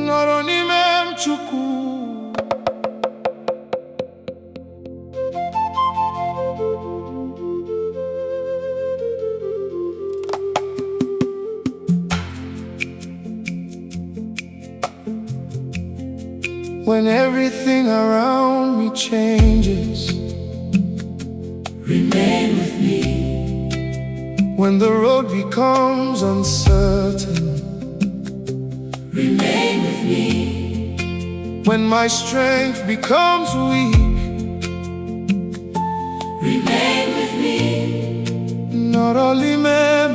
Nọrọ n'ime m Chukwu. When everything around me changes, remain with me. When the road becomes uncertain, remain with me. when my strength becomes weak, remain with me. Nọrọ N'ime M.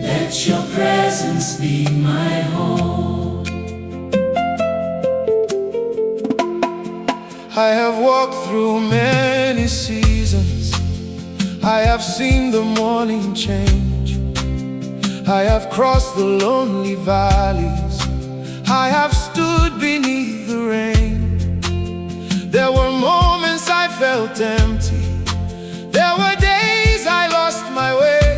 Let your presence be my home. I have walked through many seasons. I have seen the morning change. I have crossed the lonely valleys. I have stood beneath the rain. There were moments I felt empty. There were days I lost my way.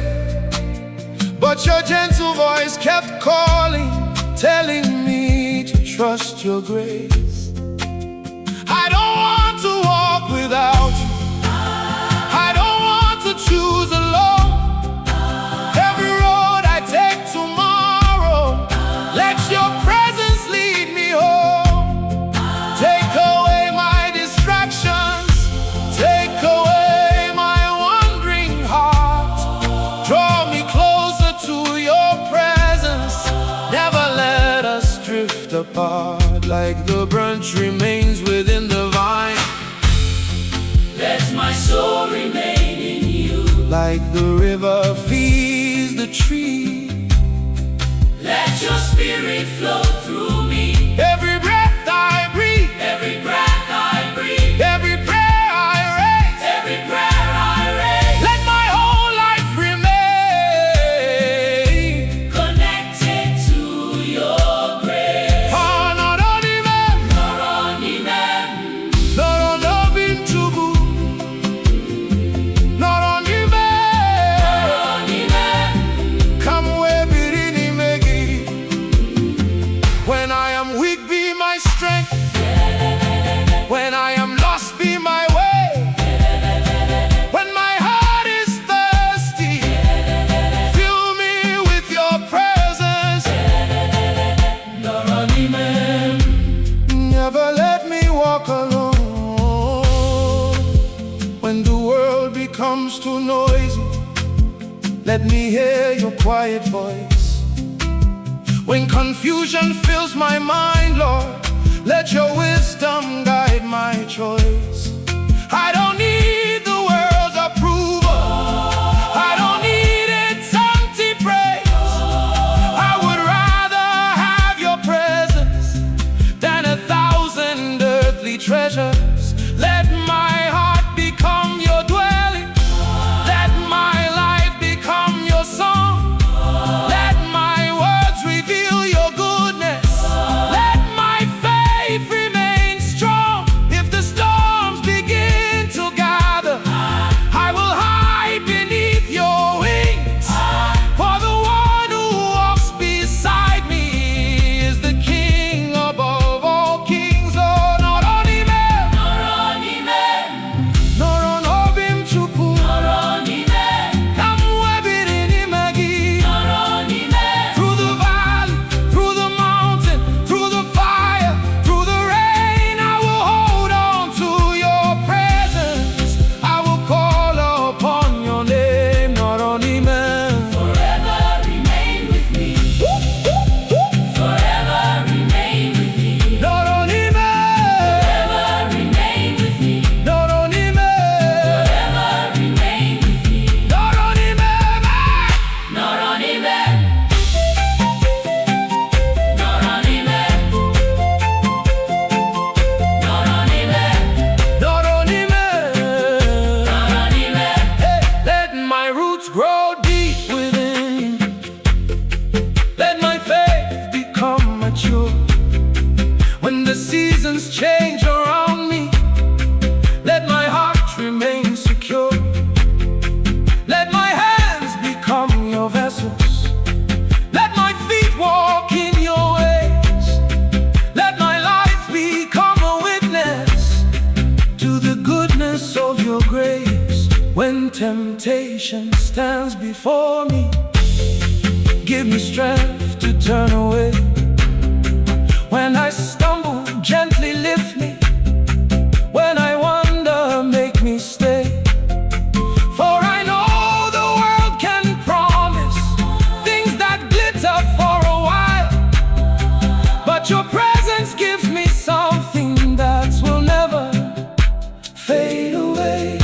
But your gentle voice kept calling, telling me to trust your grace. I don't want to walk without you. I don't want to choose alone. Every road I take tomorrow, let your presence lead me home. Take away my distractions, take away my wandering heart. Draw me closer to your presence. Never let us drift apart. Like the branch remains within the vine, Let my soul remain in you. like the river feeds the tree. Let your spirit flow through me. Every breath I breathe, Every breath I breathe, every prayer I raise, every prayer I raise, let my whole life remain connected to your grace. Oh, Nọrọ N'ime M. Nọrọ N'ime M. Nọrọ N'ime M Chukwu. Nọrọ N'ime Nọrọ N'ime M. Come where biri n'ime gị. When I am weak, be my strength. When I am lost, be my way. When my heart is thirsty, fill me with your presence. Nọrọ N'ime M. Never let me walk alone. When the world becomes too noisy, let me hear your quiet voice. When confusion fills my mind, Lord, let your wisdom guide my choice. I don't need the world's approval. I don't need its empty praise. I would rather have your presence than 1,000 earthly treasures. Let my heart become your dwelling. Let my life become your song. Let my words reveal your goodness. Let my faith remain strong. If the storms begin to gather, I will hide beneath your wings. For the one who walks beside me is the King above all kings. Oh, Nọrọ N'ime M. Nọrọ N'ime M. Nọrọ N'ime M Chukwu. Nọrọ N'ime M. Come where biri n'ime gị. Nọrọ N'ime M. Through the valley, through the mountain, through the fire, through the rain, I will hold on to your presence. I will call upon your name. Nọrọ N'ime M. Forever remain with me. Forever remain with me. Nọrọ N'ime M. Forever remain with me. Nọrọ N'ime M. Forever remain with me. Nọrọ N'ime M. Nọrọ N'ime M. Nọrọ N'ime M. Nọrọ N'ime M. Nọrọ N'ime M. Nọrọ N'ime M. Hey, let my roots grow deep within. Let my faith become mature. When the seasons change around me, temptation stands before me, give me strength to turn away. When I stumble, gently lift me. When I wander, make me stay. For I know the world can promise things that glitter for a while, but your presence gives me something that will never fade away.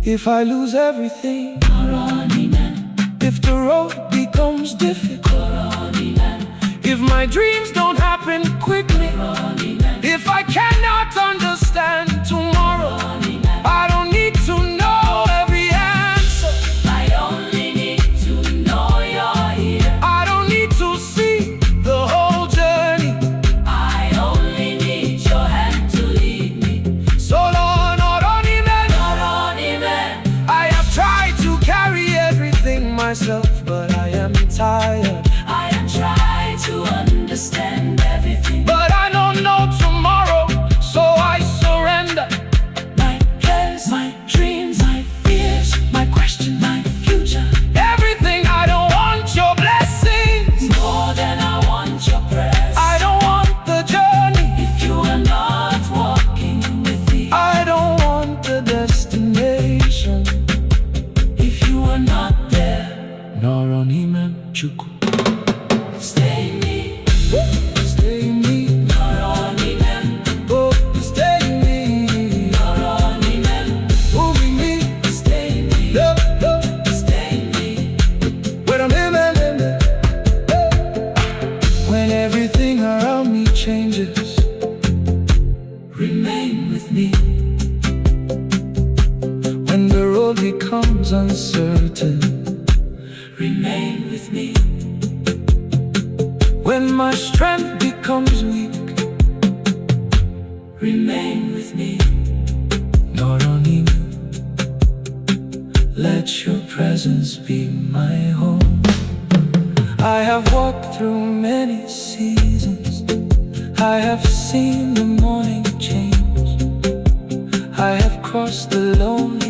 If I lose everything, Nọrọ N'ime M. if the road becomes difficult, Nọrọ N'ime M. if my dreams don't happen quickly, Nọrọ N'ime M. if I cannot understand tomorrow, Nọrọ N'ime M. I don't need to know every answer. I only need to know you're here. I don't need to see the whole journey. I only need your hand to lead me. So Lord, Nọrọ N'ime M. Nọrọ N'ime M. I have tried to carry everything myself, but I am tired. I am trying to understand everything. But I don't know tomorrow, so I surrender. My plans, my dreams, my fears, my question, my future. Everything, I don't want your blessings. More than I want your presence. I don't want the journey. If you are not walking with me, I don't want the destination. if you are not there, Nọrọ N'ime M, Chukwu. stay me. Stay me, Nọrọ N'ime M. oh, stay me. Nọrọ N'ime M. Moving me, Stay me. love, love. Stay me. When I'm in, when everything around me changes, Remain with me. when the road becomes uncertain, Remain with me. when my strength becomes weak, Remain with me. Nọrọ N'ime M, let your presence be my home. I have walked through many seasons. I have seen the morning change. I have crossed the lonely